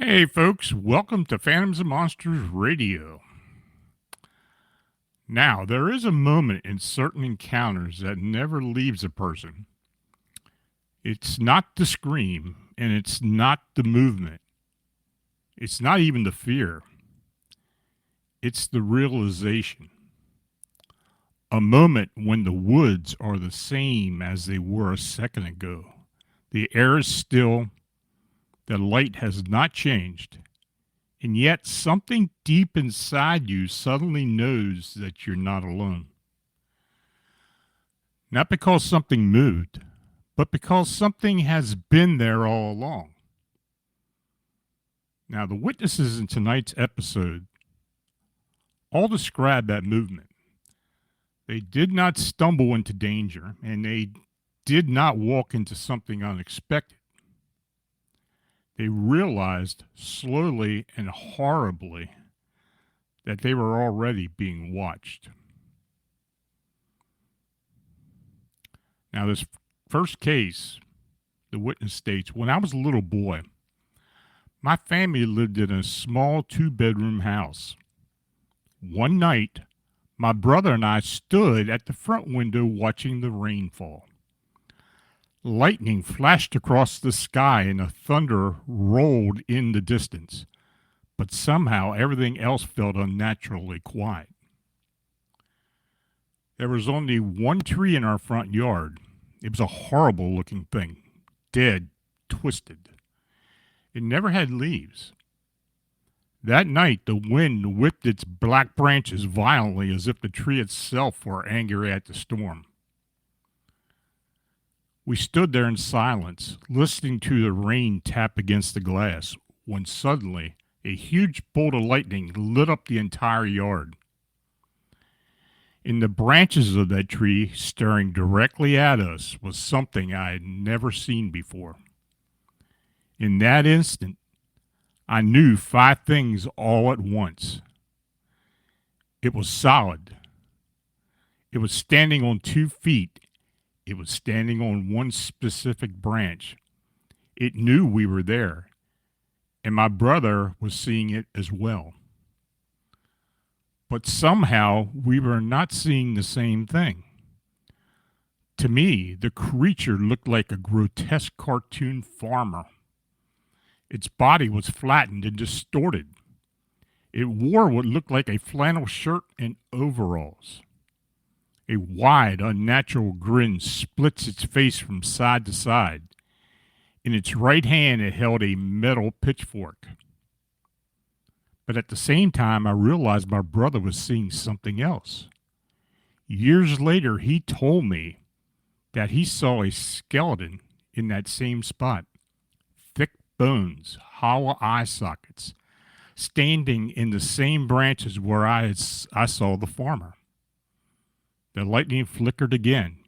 Hey, folks, welcome to Phantoms and Monsters Radio. Now, there is a moment in certain encounters that never leaves a person. It's not the scream, and it's not the movement. It's not even the fear. It's the realization. A moment when the woods are the same as they were a second ago. The air is still. The light has not changed, and yet something deep inside you suddenly knows that you're not alone. Not because something moved, but because something has been there all along. Now, the witnesses in tonight's episode all describe that movement. They did not stumble into danger, and they did not walk into something unexpected. They realized slowly and horribly that they were already being watched. Now, this first case, the witness states, when I was a little boy, my family lived in a small 2-bedroom house. One night, my brother and I stood at the front window watching the rain fall. Lightning flashed across the sky and the thunder rolled in the distance, but somehow everything else felt unnaturally quiet. There was only one tree in our front yard. It was a horrible looking thing, dead, twisted. It never had leaves. That night, the wind whipped its black branches violently as if the tree itself were angry at the storm. We stood there in silence, listening to the rain tap against the glass, when suddenly a huge bolt of lightning lit up the entire yard. In the branches of that tree, staring directly at us, was something I had never seen before. In that instant, I knew 5 things all at once. It was solid. It was standing on 2 feet. It was standing on one specific branch. It knew we were there, and my brother was seeing it as well. But somehow we were not seeing the same thing. To me, the creature looked like a grotesque cartoon farmer. Its body was flattened and distorted. It wore what looked like a flannel shirt and overalls. A wide, unnatural grin splits its face from side to side. In its right hand, it held a metal pitchfork. But at the same time, I realized my brother was seeing something else. Years later, he told me that he saw a skeleton in that same spot. Thick bones, hollow eye sockets, standing in the same branches where I saw the farmer. The lightning flickered again,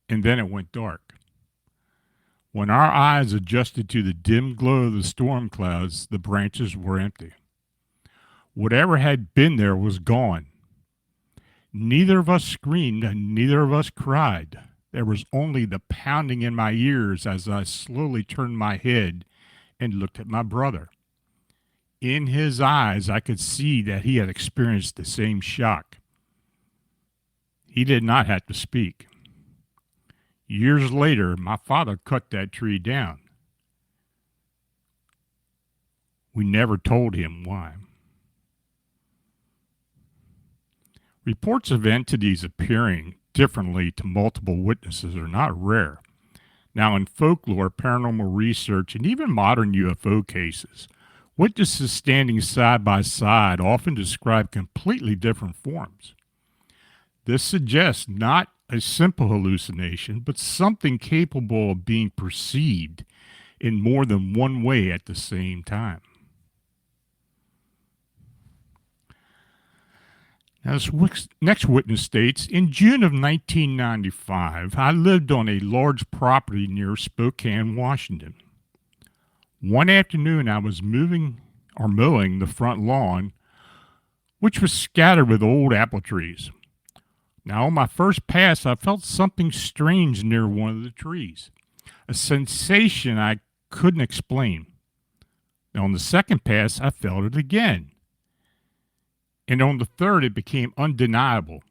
and then it went dark. When our eyes adjusted to the dim glow of the storm clouds, the branches were empty. Whatever had been there was gone. Neither of us screamed and neither of us cried. There was only the pounding in my ears as I slowly turned my head and looked at my brother. In his eyes, I could see that he had experienced the same shock. He did not have to speak. Years later, my father cut that tree down. We never told him why. Reports of entities appearing differently to multiple witnesses are not rare. Now, in folklore, paranormal research, and even modern UFO cases, witnesses standing side by side often describe completely different forms. This suggests not a simple hallucination, but something capable of being perceived in more than one way at the same time. Now, this next witness states, in June of 1995, I lived on a large property near Spokane, Washington. One afternoon, I was mowing the front lawn, which was scattered with old apple trees. Now, on my first pass, I felt something strange near one of the trees, a sensation I couldn't explain. Now, on the second pass, I felt it again. And on the third, it became undeniable.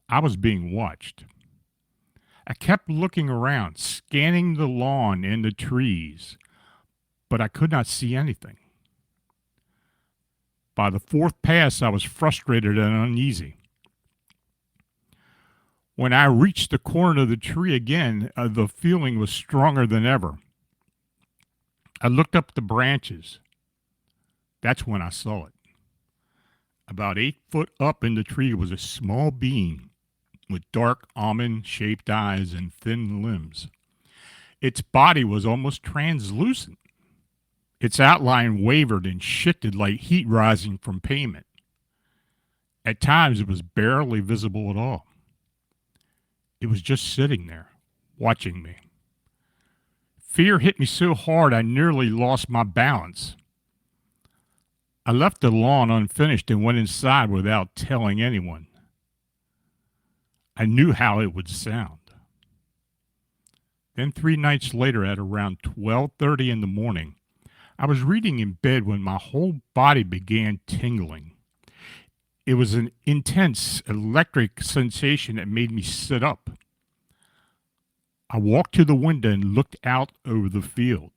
I was being watched. I kept looking around, scanning the lawn and the trees, but I could not see anything. By the fourth pass, I was frustrated and uneasy. When I reached the corner of the tree again, the feeling was stronger than ever. I looked up the branches. That's when I saw it. About 8 foot up in the tree was a small being with dark almond-shaped eyes and thin limbs. Its body was almost translucent. Its outline wavered and shifted like heat rising from pavement. At times, it was barely visible at all. It was just sitting there, watching me. Fear hit me so hard I nearly lost my balance. I left the lawn unfinished and went inside without telling anyone. I knew how it would sound. Then 3 nights later at around 12:30 in the morning, I was reading in bed when my whole body began tingling. It was an intense electric sensation that made me sit up. I walked to the window and looked out over the field.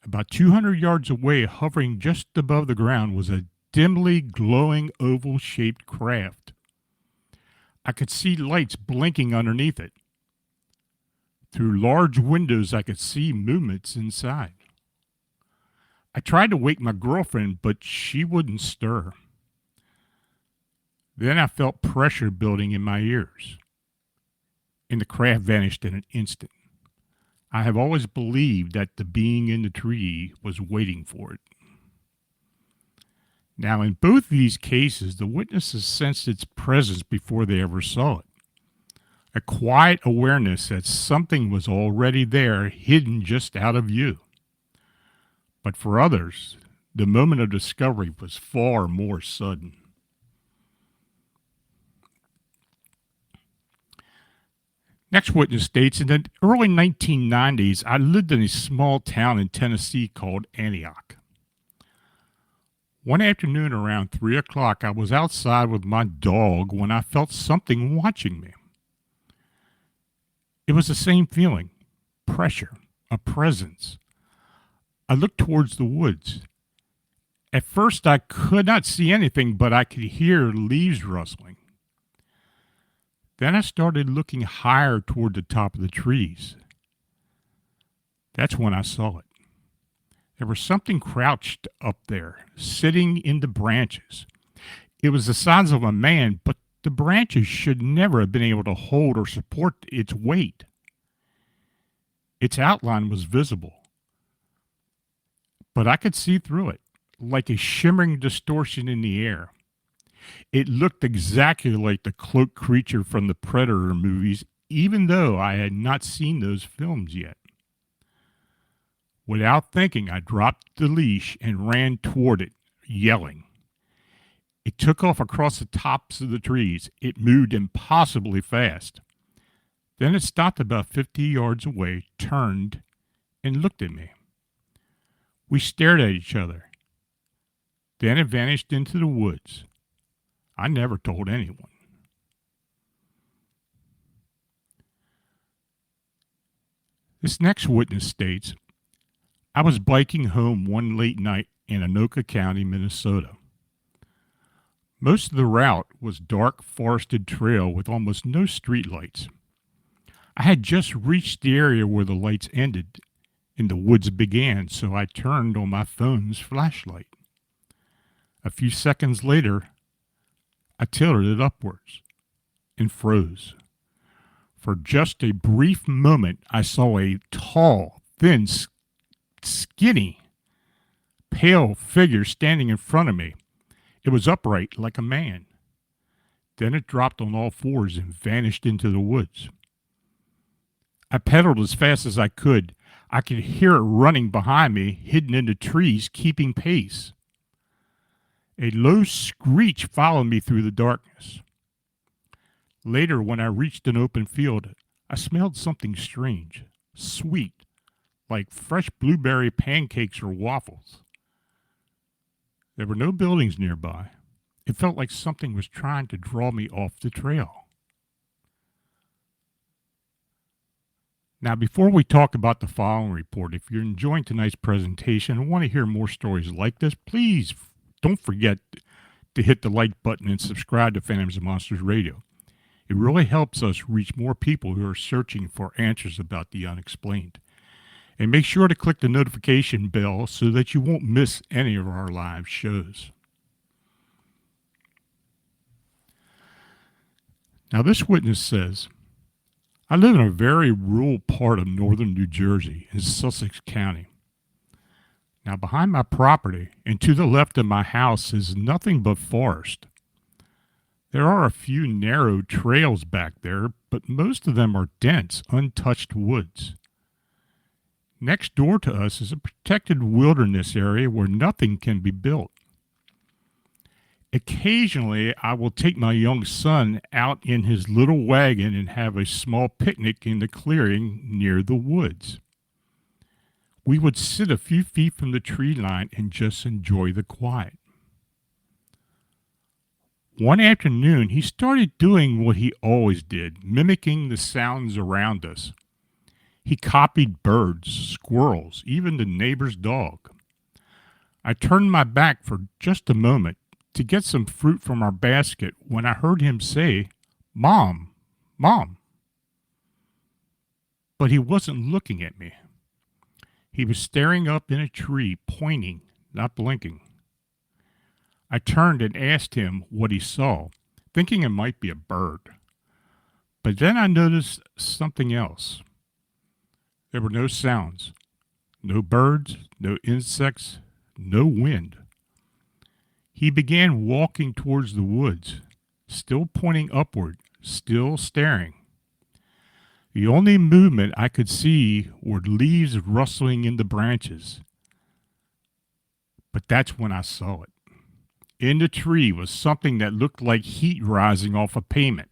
About 200 yards away, hovering just above the ground, was a dimly glowing oval-shaped craft. I could see lights blinking underneath it. Through large windows, I could see movements inside. I tried to wake my girlfriend, but she wouldn't stir. Then I felt pressure building in my ears, and the craft vanished in an instant. I have always believed that the being in the tree was waiting for it. Now, in both these cases, the witnesses sensed its presence before they ever saw it. A quiet awareness that something was already there, hidden just out of view. But for others, the moment of discovery was far more sudden. Next witness states, in the early 1990s, I lived in a small town in Tennessee called Antioch. One afternoon around 3 o'clock, I was outside with my dog when I felt something watching me. It was the same feeling, pressure, a presence. I looked towards the woods. At first, I could not see anything, but I could hear leaves rustling. Then I started looking higher toward the top of the trees. That's when I saw it. There was something crouched up there, sitting in the branches. It was the size of a man, but the branches should never have been able to hold or support its weight. Its outline was visible, but I could see through it, like a shimmering distortion in the air. It looked exactly like the cloaked creature from the Predator movies, even though I had not seen those films yet. Without thinking, I dropped the leash and ran toward it, yelling. It took off across the tops of the trees. It moved impossibly fast. Then it stopped about 50 yards away, turned, and looked at me. We stared at each other. Then it vanished into the woods. I never told anyone. This next witness states, I was biking home one late night in Anoka County, Minnesota. Most of the route was dark forested trail with almost no streetlights. I had just reached the area where the lights ended and the woods began, so I turned on my phone's flashlight. A few seconds later, I tilted it upwards and froze. For just a brief moment, I saw a tall, thin, skinny, pale figure standing in front of me. It was upright like a man. Then it dropped on all fours and vanished into the woods. I pedaled as fast as I could. I could hear it running behind me, hidden in the trees, keeping pace. A low screech followed me through the darkness. Later, when I reached an open field, I smelled something strange, sweet, like fresh blueberry pancakes or waffles. There were no buildings nearby. It felt like something was trying to draw me off the trail. Now, before we talk about the following report, if you're enjoying tonight's presentation and want to hear more stories like this, please don't forget to hit the like button and subscribe to Phantoms and Monsters Radio. It really helps us reach more people who are searching for answers about the unexplained. And make sure to click the notification bell so that you won't miss any of our live shows. Now, this witness says, I live in a very rural part of northern New Jersey in Sussex County. Now, behind my property and to the left of my house is nothing but forest. There are a few narrow trails back there, but most of them are dense, untouched woods. Next door to us is a protected wilderness area where nothing can be built. Occasionally, I will take my young son out in his little wagon and have a small picnic in the clearing near the woods. We would sit a few feet from the tree line and just enjoy the quiet. One afternoon, he started doing what he always did, mimicking the sounds around us. He copied birds, squirrels, even the neighbor's dog. I turned my back for just a moment to get some fruit from our basket when I heard him say, "Mom, Mom." But he wasn't looking at me. He was staring up in a tree, pointing, not blinking. I turned and asked him what he saw, thinking it might be a bird. But then I noticed something else. There were no sounds, no birds, no insects, no wind. He began walking towards the woods, still pointing upward, still staring. The only movement I could see were leaves rustling in the branches. But that's when I saw it. In the tree was something that looked like heat rising off a pavement.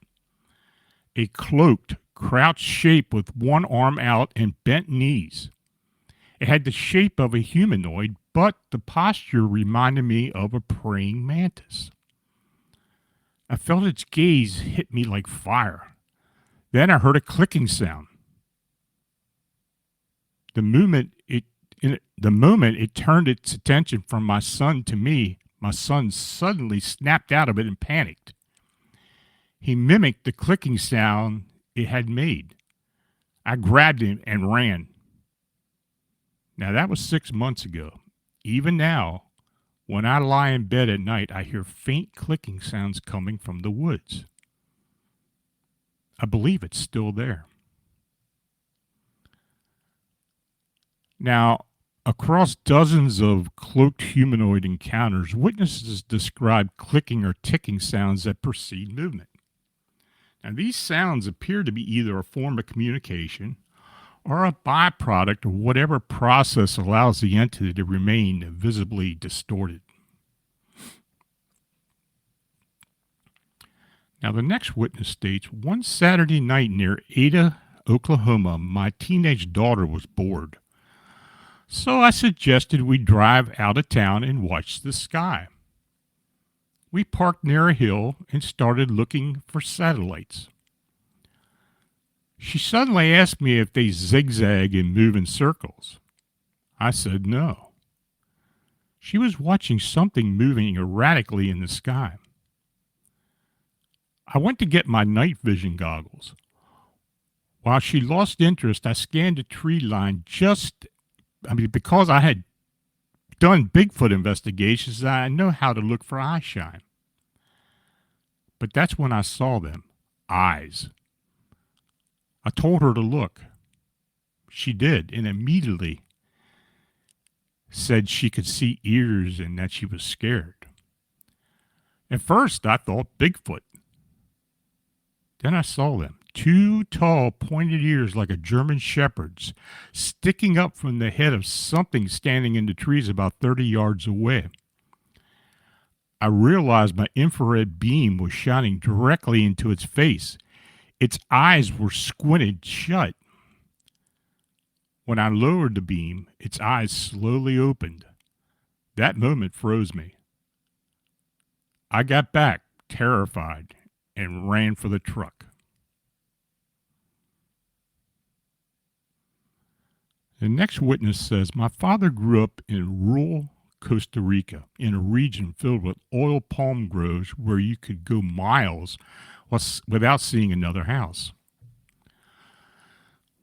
A cloaked, crouched shape with one arm out and bent knees. It had the shape of a humanoid, but the posture reminded me of a praying mantis. I felt its gaze hit me like fire. Then I heard a clicking sound. The moment it In the moment it turned its attention from my son to me, my son suddenly snapped out of it and panicked. He mimicked the clicking sound it had made. I grabbed him and ran. Now, that was 6 months ago. Even now, when I lie in bed at night, I hear faint clicking sounds coming from the woods. I believe it's still there. Now, across dozens of cloaked humanoid encounters, witnesses describe clicking or ticking sounds that precede movement. Now, these sounds appear to be either a form of communication or a byproduct of whatever process allows the entity to remain visibly distorted. Now, the next witness states, one Saturday night near Ada, Oklahoma, my teenage daughter was bored. So I suggested we drive out of town and watch the sky. We parked near a hill and started looking for satellites. She suddenly asked me if they zigzag and move in circles. I said no. She was watching something moving erratically in the sky. I went to get my night vision goggles. While she lost interest, I scanned the tree line because I had done Bigfoot investigations, I know how to look for eye shine. But that's when I saw them. Eyes. I told her to look. She did, and immediately said she could see ears and that she was scared. At first, I thought Bigfoot. Then I saw them. Two tall, pointed ears like a German shepherd's, sticking up from the head of something standing in the trees about 30 yards away. I realized my infrared beam was shining directly into its face. Its eyes were squinted shut. When I lowered the beam, its eyes slowly opened. That moment froze me. I got back, terrified, and ran for the truck. The next witness says, my father grew up in rural Costa Rica, in a region filled with oil palm groves where you could go miles without seeing another house.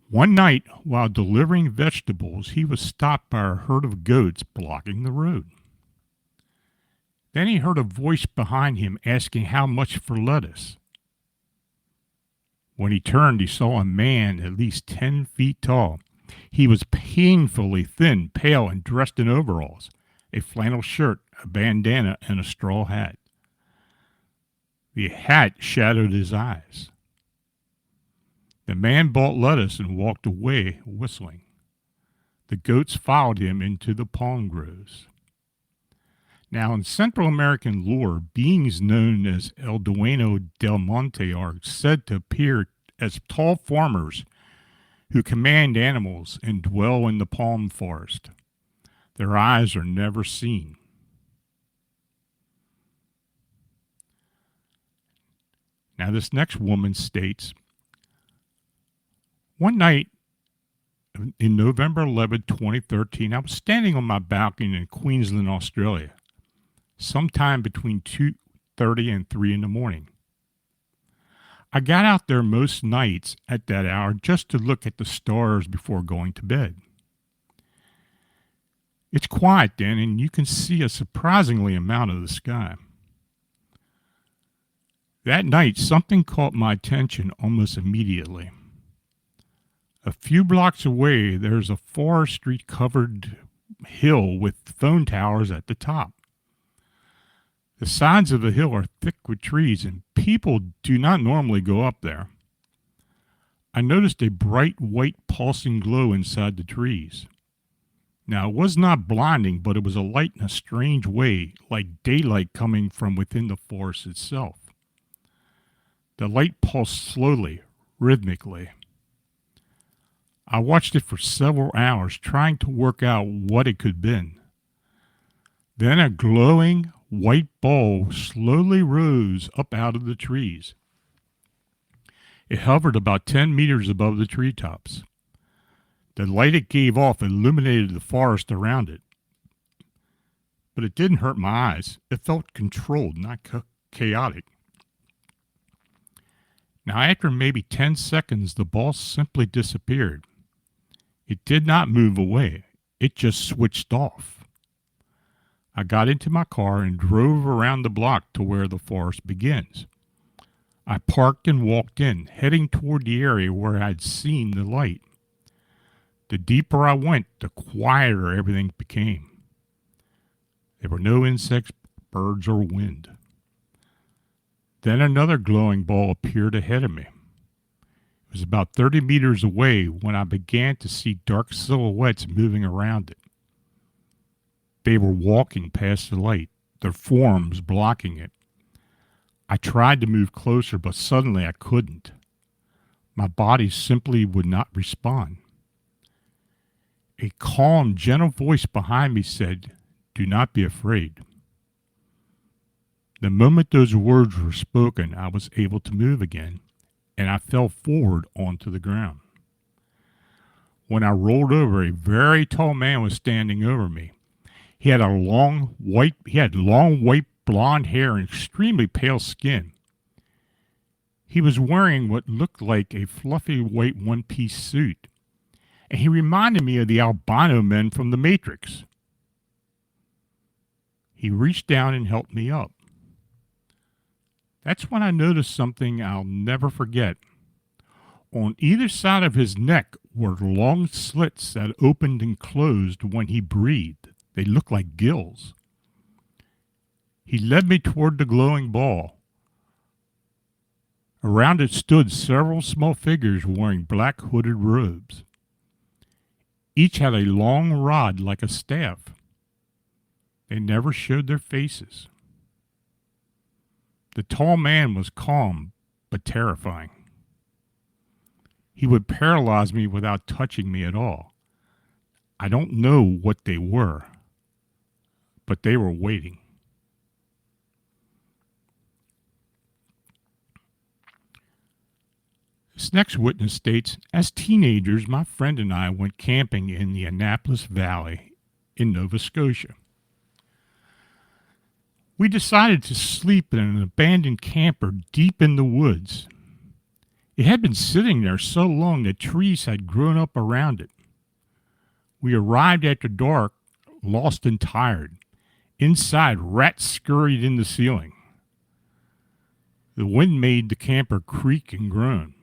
One night, while delivering vegetables, he was stopped by a herd of goats blocking the road. Then he heard a voice behind him asking how much for lettuce. When he turned, he saw a man at least 10 feet tall. He was painfully thin, pale, and dressed in overalls, a flannel shirt, a bandana, and a straw hat. The hat shadowed his eyes. The man bought lettuce and walked away whistling. The goats followed him into the palm groves. Now, in Central American lore, beings known as El Dueño del Monte are said to appear as tall farmers who command animals and dwell in the palm forest. Their eyes are never seen. Now, this next woman states, one night in November 11, 2013, I was standing on my balcony in Queensland, Australia, sometime between 2:30 and 3 in the morning. I got out there most nights at that hour just to look at the stars before going to bed. It's quiet then, and you can see a surprisingly amount of the sky. That night, something caught my attention almost immediately. A few blocks away, there's a forestry-covered hill with phone towers at the top. The sides of the hill are thick with trees, and people do not normally go up there. I noticed a bright white pulsing glow inside the trees. Now, it was not blinding, but it was a light in a strange way, like daylight coming from within the forest itself. The light pulsed slowly, rhythmically. I watched it for several hours, trying to work out what it could have been. Then a glowing white ball slowly rose up out of the trees. It hovered about 10 meters above the treetops. The light it gave off illuminated the forest around it. But it didn't hurt my eyes. It felt controlled, not chaotic. Now, after maybe 10 seconds, the ball simply disappeared. It did not move away. It just switched off. I got into my car and drove around the block to where the forest begins. I parked and walked in, heading toward the area where I'd seen the light. The deeper I went, the quieter everything became. There were no insects, birds, or wind. Then another glowing ball appeared ahead of me. It was about 30 meters away when I began to see dark silhouettes moving around it. They were walking past the light, their forms blocking it. I tried to move closer, but suddenly I couldn't. My body simply would not respond. A calm, gentle voice behind me said, "Do not be afraid." The moment those words were spoken, I was able to move again, and I fell forward onto the ground. When I rolled over, a very tall man was standing over me. He had long white blonde hair and extremely pale skin. He was wearing what looked like a fluffy white one-piece suit, and he reminded me of the albino men from The Matrix. He reached down and helped me up. That's when I noticed something I'll never forget. On either side of his neck were long slits that opened and closed when he breathed. They looked like gills. He led me toward the glowing ball. Around it stood several small figures wearing black hooded robes. Each had a long rod like a staff. They never showed their faces. The tall man was calm but terrifying. He would paralyze me without touching me at all. I don't know what they were, but they were waiting. This next witness states, as teenagers, my friend and I went camping in the Annapolis Valley in Nova Scotia. We decided to sleep in an abandoned camper deep in the woods. It had been sitting there so long that trees had grown up around it. We arrived after dark, lost and tired. Inside, rats scurried in the ceiling. The wind made the camper creak and groan.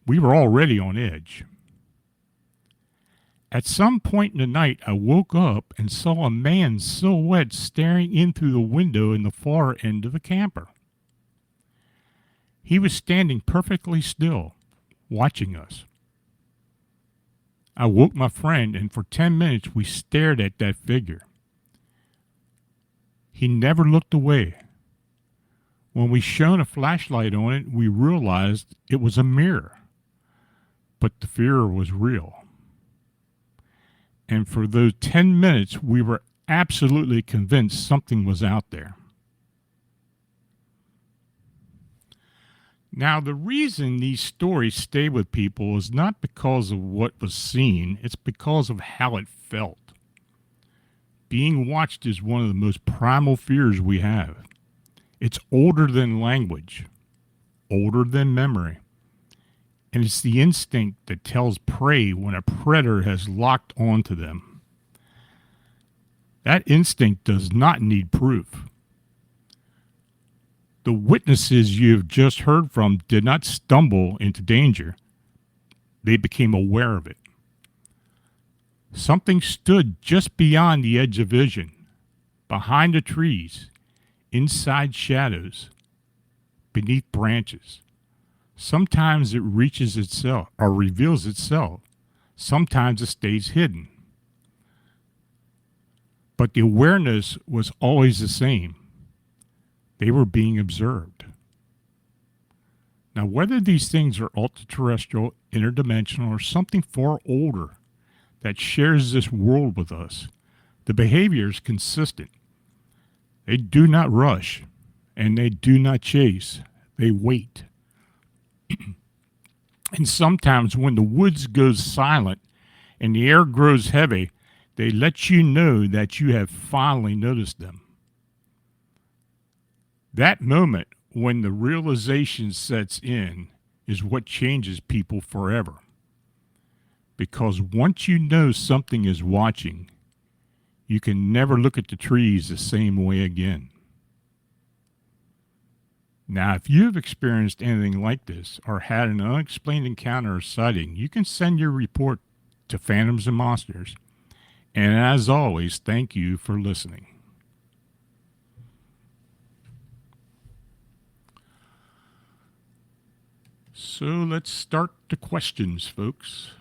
We were already on edge. At some point in the night, I woke up and saw a man's silhouette staring in through the window in the far end of the camper. He was standing perfectly still, watching us. I woke my friend, and for 10 minutes we stared at that figure. He never looked away. When we shone a flashlight on it, we realized it was a mirror. But the fear was real. And for those 10 minutes, we were absolutely convinced something was out there. Now, the reason these stories stay with people is not because of what was seen, it's because of how it felt. Being watched is one of the most primal fears we have. It's older than language, older than memory. And it's the instinct that tells prey when a predator has locked onto them. That instinct does not need proof. The witnesses you have just heard from did not stumble into danger. They became aware of it. Something stood just beyond the edge of vision, behind the trees, inside shadows, beneath branches. Sometimes it reaches itself or reveals itself. Sometimes it stays hidden. But the awareness was always the same. They were being observed. Now, whether these things are ultra-terrestrial, interdimensional, or something far older that shares this world with us, the behavior is consistent. They do not rush, and they do not chase. They wait. And sometimes when the woods goes silent and the air grows heavy, they let you know that you have finally noticed them. That moment when the realization sets in is what changes people forever. Because once you know something is watching, you can never look at the trees the same way again. Now, if you have experienced anything like this or had an unexplained encounter or sighting, you can send your report to Phantoms and Monsters. And as always, thank you for listening. So let's start the questions, folks.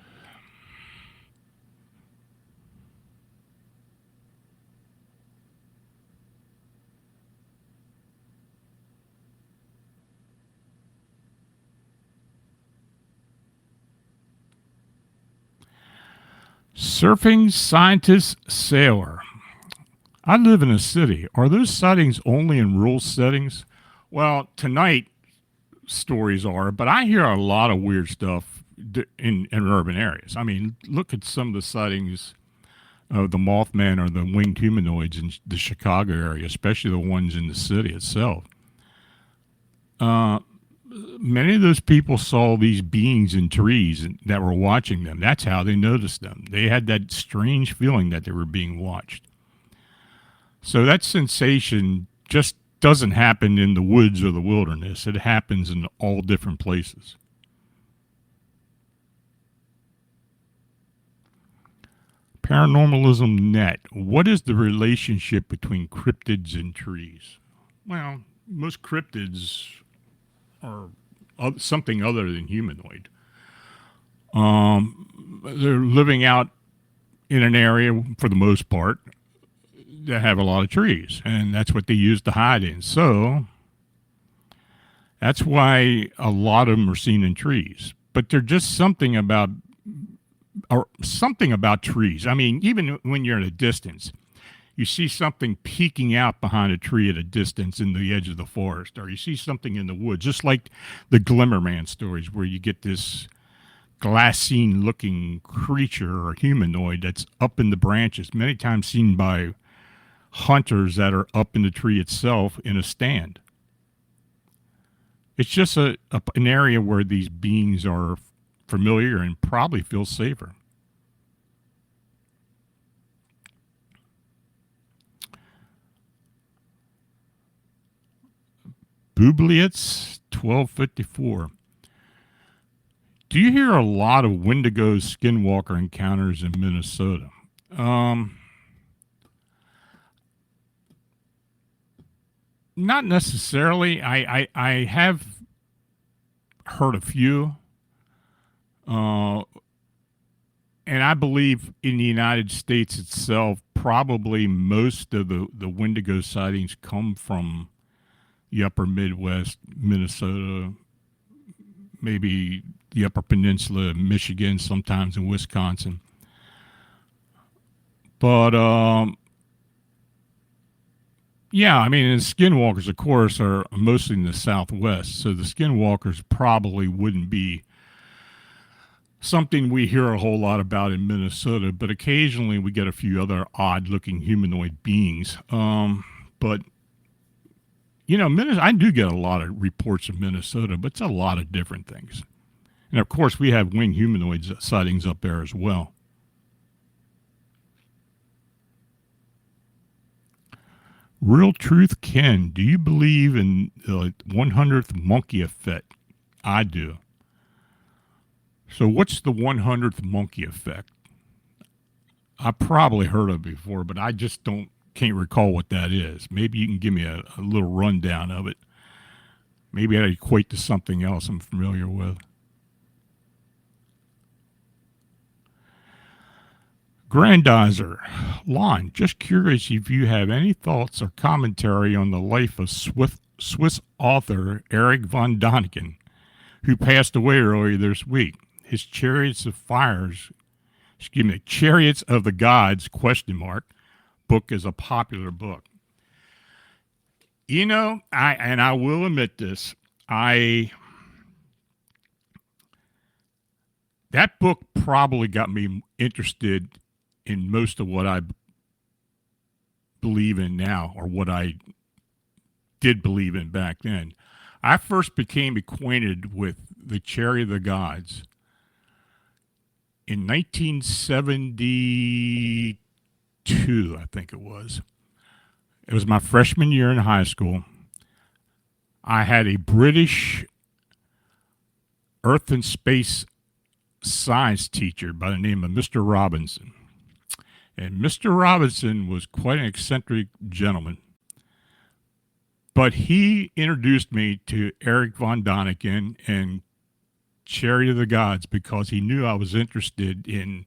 Surfing scientist sailor. I live in a city. Are those sightings only in rural settings? Well, tonight stories are, but I hear a lot of weird stuff in urban areas. I mean, look at some of the sightings of the Mothman or the winged humanoids in the Chicago area, especially the ones in the city itself. Uh, Many of those people saw these beings in trees that were watching them. That's how they noticed them. They had that strange feeling that they were being watched. So that sensation just doesn't happen in the woods or the wilderness. It happens in all different places. Paranormalism Net. What is the relationship between cryptids and trees? Well, most cryptids are something other than humanoid. They're living out in an area, for the most part, that have a lot of trees, and that's what they use to hide in. So that's why a lot of them are seen in trees. But they're just something about trees. I mean, even when you're at a distance, you see something peeking out behind a tree at a distance in the edge of the forest, or you see something in the woods, just like the Glimmerman stories, where you get this glassine looking creature or humanoid that's up in the branches, many times seen by hunters that are up in the tree itself in a stand. It's just an area where these beings are familiar and probably feel safer. Bublitz 1254. Do you hear a lot of Wendigo skinwalker encounters in Minnesota? Not necessarily. I have heard a few. Uh, and I believe in the United States itself, probably most of the Wendigo sightings come from the upper Midwest, Minnesota, maybe the upper peninsula, Michigan, sometimes in Wisconsin. But yeah, I mean, the skinwalkers, of course, are mostly in the Southwest, so the skinwalkers probably wouldn't be something we hear a whole lot about in Minnesota. But occasionally, we get a few other odd-looking humanoid beings. But you know, I do get a lot of reports of Minnesota, but it's a lot of different things. And of course, we have winged humanoids sightings up there as well. Real Truth Ken, do you believe in the 100th monkey effect? I do. So, what's the 100th monkey effect? I probably heard of it before, but I just can't recall what that is. Maybe you can give me a little rundown of it. Maybe I equate to something else I'm familiar with. Grandizer, Lon, just curious if you have any thoughts or commentary on the life of Swiss author Eric von Däniken, who passed away earlier this week. His Chariots of the Gods, book is a popular book. You know, I will admit this, I that book probably got me interested in most of what I believe in now, or what I did believe in back then. I first became acquainted with the Chariot of the Gods in 1972, I think it was. It was my freshman year in high school. I had a British Earth and Space science teacher by the name of Mr. Robinson. And Mr. Robinson was quite an eccentric gentleman. But he introduced me to Eric von Däniken and Chariot of the Gods because he knew I was interested in,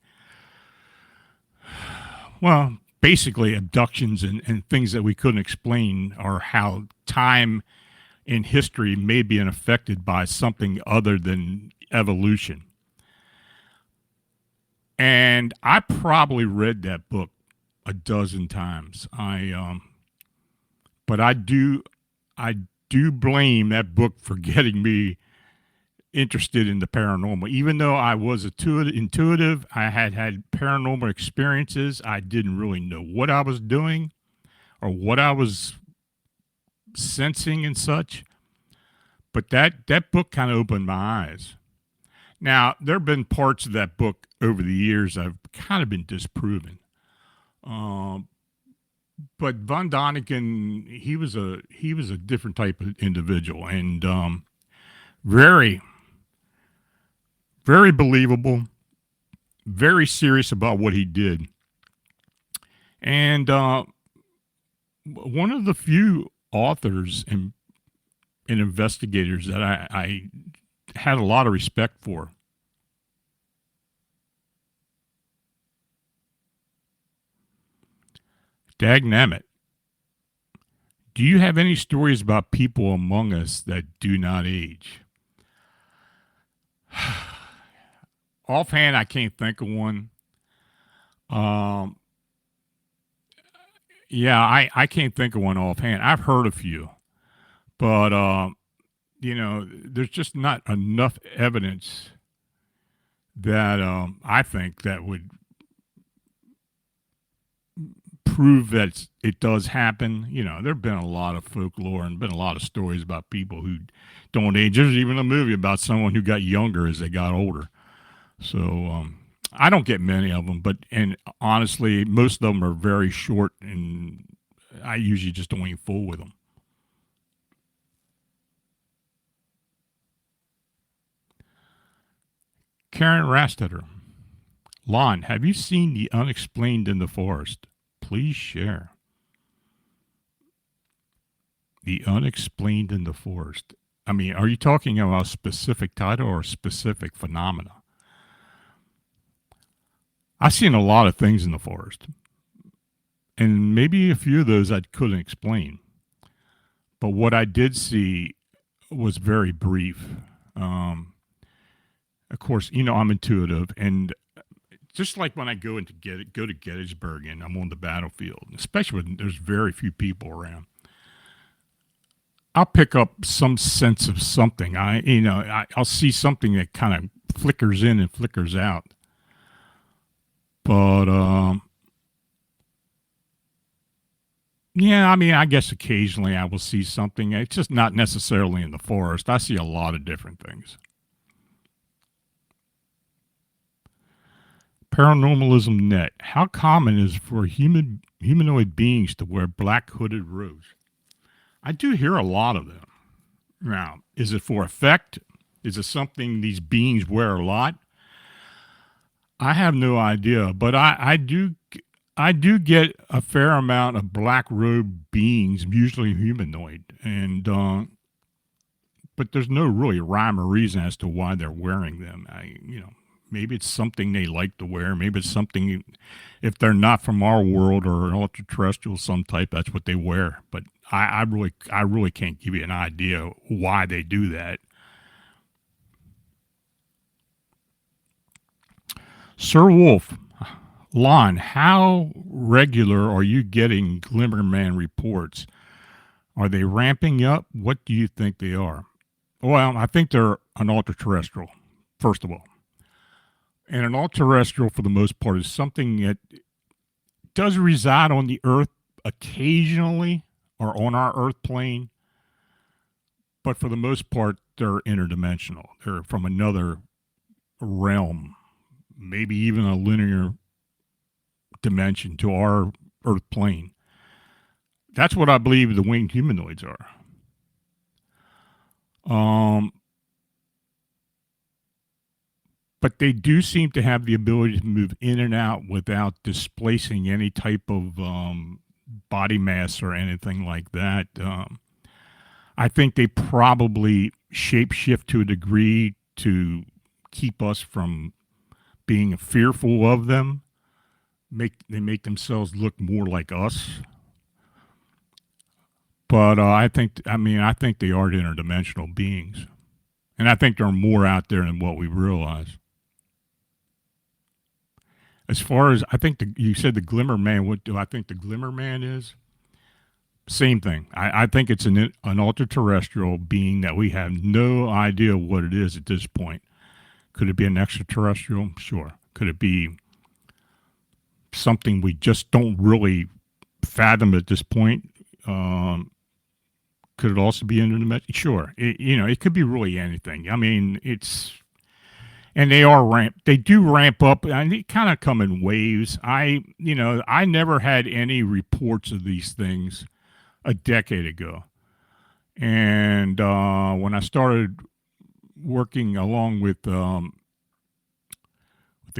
well, basically abductions and things that we couldn't explain, or how time in history may be affected by something other than evolution. And I probably read that book a dozen times. But I do blame that book for getting me interested in the paranormal. Even though I was intuitive, I had paranormal experiences. I didn't really know what I was doing or what I was sensing and such. But that book kind of opened my eyes. Now, there have been parts of that book over the years I've kind of been disproven. But von Däniken, he was a different type of individual, and very, very believable, very serious about what he did. And one of the few authors and investigators that I had a lot of respect for. Dagnammit. Do you have any stories about people among us that do not age? Offhand, I can't think of one. Yeah, I can't think of one offhand. I've heard a few, but there's just not enough evidence that I think that would prove that it does happen. There have been a lot of folklore and been a lot of stories about people who don't age. There's even a movie about someone who got younger as they got older. So I don't get many of them, and honestly, most of them are very short, and I usually just don't even fool with them. Karen Rastetter. Lon, have you seen the unexplained in the forest? Please share. The unexplained in the forest. I mean, are you talking about a specific title or a specific phenomena? I've seen a lot of things in the forest, and maybe a few of those I couldn't explain. But what I did see was very brief. Of course, I'm intuitive, and just like when I go to Gettysburg and I'm on the battlefield, especially when there's very few people around, I'll pick up some sense of something. I'll see something that kind of flickers in and flickers out. But yeah, I mean, I guess occasionally I will see something. It's just not necessarily in the forest. I see a lot of different things. Paranormalism Net. How common is for humanoid beings to wear black hooded robes? I do hear a lot of them. Now, is it for effect? Is it something these beings wear a lot? I have no idea, but I do get a fair amount of black robed beings, usually humanoid, and but there's no really rhyme or reason as to why they're wearing them. Maybe it's something they like to wear. Maybe it's something, if they're not from our world or an ultra-terrestrial some type, that's what they wear. But I really can't give you an idea why they do that. Sir Wolf, Lon, how regular are you getting Glimmerman reports? Are they ramping up? What do you think they are? Well, I think they're an ultra-terrestrial, first of all. And an all-terrestrial, for the most part, is something that does reside on the Earth occasionally or on our Earth plane, but for the most part, they're interdimensional. They're from another realm, maybe even a linear dimension to our Earth plane. That's what I believe the winged humanoids are. But they do seem to have the ability to move in and out without displacing any type of body mass or anything like that. I think they probably shapeshift to a degree to keep us from being fearful of them. They make themselves look more like us. But I think they are interdimensional beings, and I think there are more out there than what we realize. As far as you said the Glimmer Man, what do I think the Glimmer Man is? Same thing. I think it's an ultra-terrestrial being that we have no idea what it is at this point. Could it be an extraterrestrial? Sure. Could it be something we just don't really fathom at this point? Could it also be interdimensional? Sure. It could be really anything. I mean, and they do ramp up, and they kind of come in waves. I never had any reports of these things a decade ago. And when I started working along with the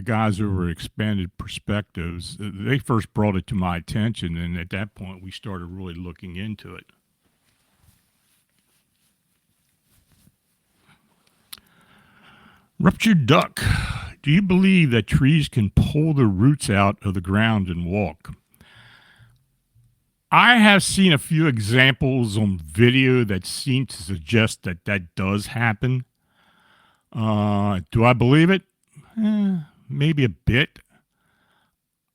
guys over at Expanded Perspectives, they first brought it to my attention, and at that point, we started really looking into it. Ruptured Duck. Do you believe that trees can pull their roots out of the ground and walk? I have seen a few examples on video that seem to suggest that that does happen. Do I believe it? Maybe a bit.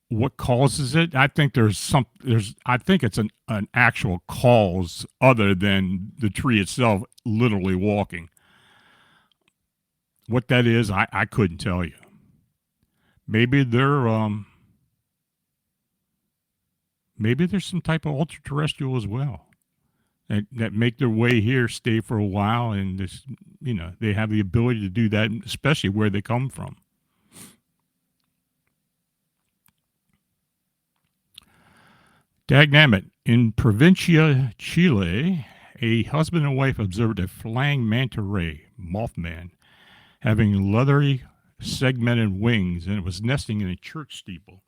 What causes it? I think I think it's an actual cause other than the tree itself literally walking. What that is, I couldn't tell you. Maybe there's some type of ultra-terrestrial as well that make their way here, stay for a while, and they have the ability to do that, especially where they come from. Dagnammit. In Provincia, Chile, a husband and wife observed a flying manta ray, Mothman, having leathery, segmented wings, and it was nesting in a church steeple.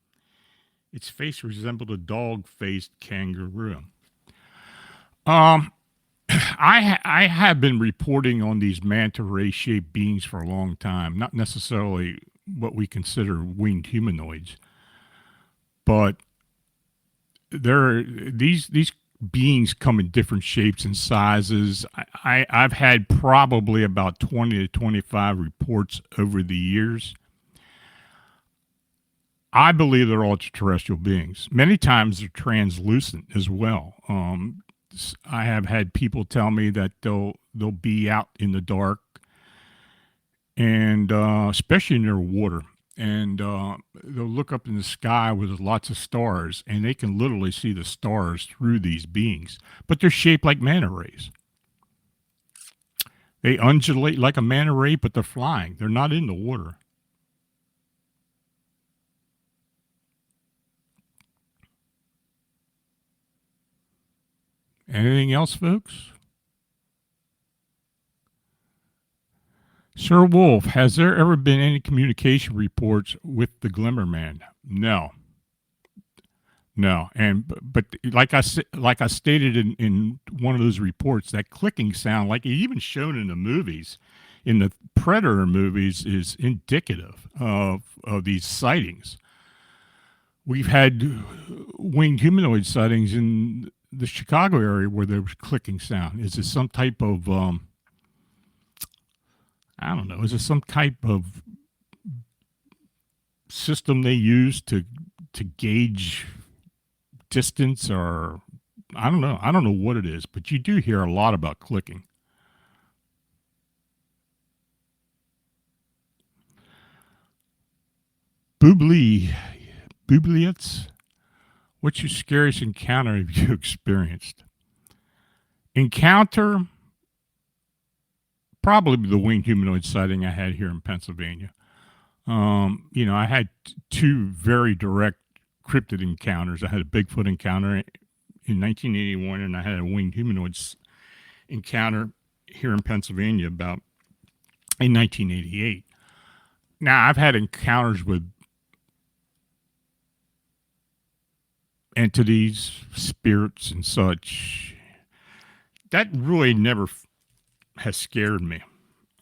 Its face resembled a dog-faced kangaroo. I have been reporting on these manta ray-shaped beings for a long time, not necessarily what we consider winged humanoids, but these beings come in different shapes and sizes. I've had probably about 20 to 25 reports over the years. I believe they're extraterrestrial beings. Many times they're translucent as well. I have had people tell me that they'll be out in the dark, and especially near water, and they'll look up in the sky with lots of stars, and they can literally see the stars through these beings. But they're shaped like manta rays. They undulate like a manta ray, but they're flying. They're not in the water. Anything else, folks? Sir Wolf, has there ever been any communication reports with the Glimmer Man? No. But like I stated in one of those reports, that clicking sound, like even shown in the movies, in the Predator movies, is indicative of these sightings. We've had winged humanoid sightings in the Chicago area where there was clicking sound. Is it some type of I don't know. Is it some type of system they use to gauge distance, or I don't know. I don't know what it is, but you do hear a lot about clicking. Boobly, Boobliots. What's your scariest encounter have you experienced? Encounter, probably the winged humanoid sighting I had here in Pennsylvania. I had two very direct cryptid encounters. I had a Bigfoot encounter in 1981, and I had a winged humanoids encounter here in Pennsylvania about in 1988. Now, I've had encounters with entities, spirits, and such. That really never has scared me.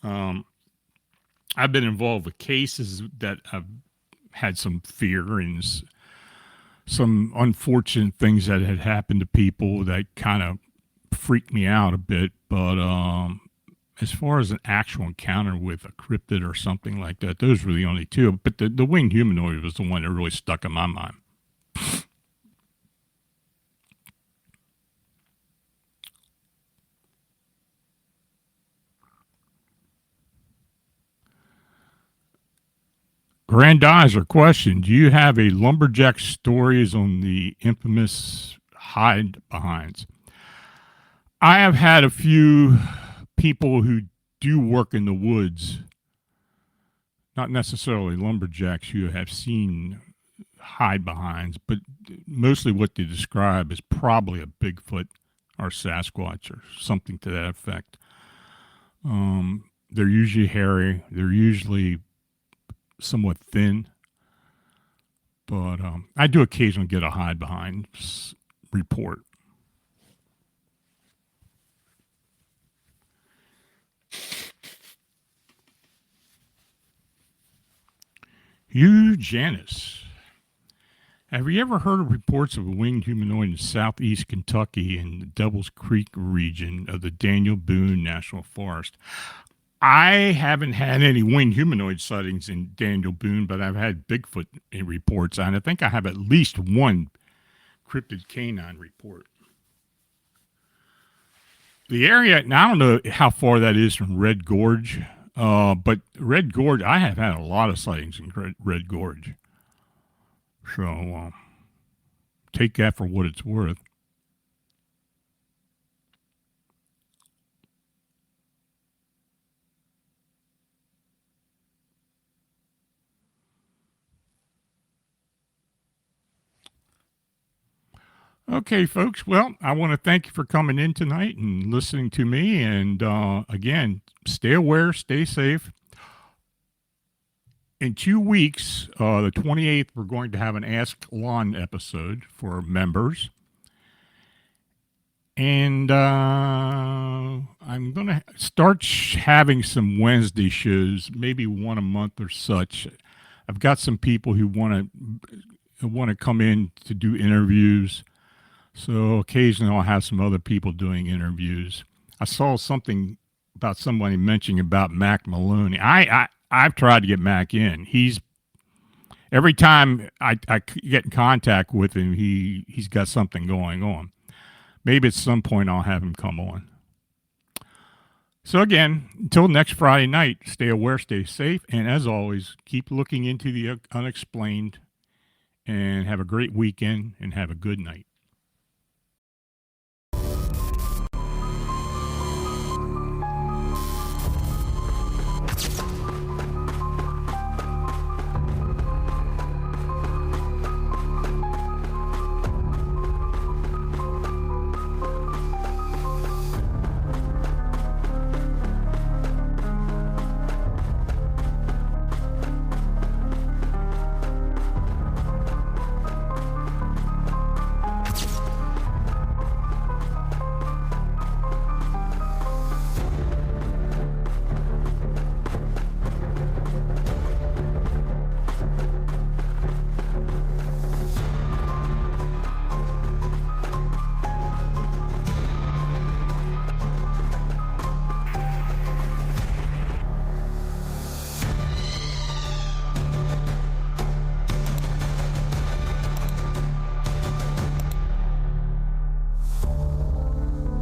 I've been involved with cases that I've had some fear and some unfortunate things that had happened to people that kind of freaked me out a bit. But as far as an actual encounter with a cryptid or something like that, those were the only two. But the winged humanoid was the one that really stuck in my mind. Grandizer question: do you have a lumberjack stories on the infamous hide behinds? I have had a few people who do work in the woods, not necessarily lumberjacks, who have seen hide behinds, but mostly what they describe is probably a Bigfoot or Sasquatch or something to that effect. They're usually hairy. They're usually somewhat thin, but I do occasionally get a hide behind report. Hugh Janis. Have you ever heard of reports of a winged humanoid in southeast Kentucky in the Devil's Creek region of the Daniel Boone National Forest? I haven't had any winged humanoid sightings in Daniel Boone, but I've had Bigfoot reports, and I think I have at least one cryptid canine report. The area, now I don't know how far that is from Red Gorge, but Red Gorge, I have had a lot of sightings in Red Gorge. So take that for what it's worth. Okay, folks. Well, I want to thank you for coming in tonight and listening to me. And again, stay aware, stay safe. In 2 weeks, the 28th, we're going to have an Ask Lon episode for members. And I'm going to start having some Wednesday shows, maybe one a month or such. I've got some people who want to come in to do interviews. So occasionally I'll have some other people doing interviews. I saw something about somebody mentioning about Mac Maloney. I've tried to get Mac in. Every time I get in contact with him, he's got something going on. Maybe at some point I'll have him come on. So again, until next Friday night, stay aware, stay safe, and as always, keep looking into the unexplained, and have a great weekend and have a good night.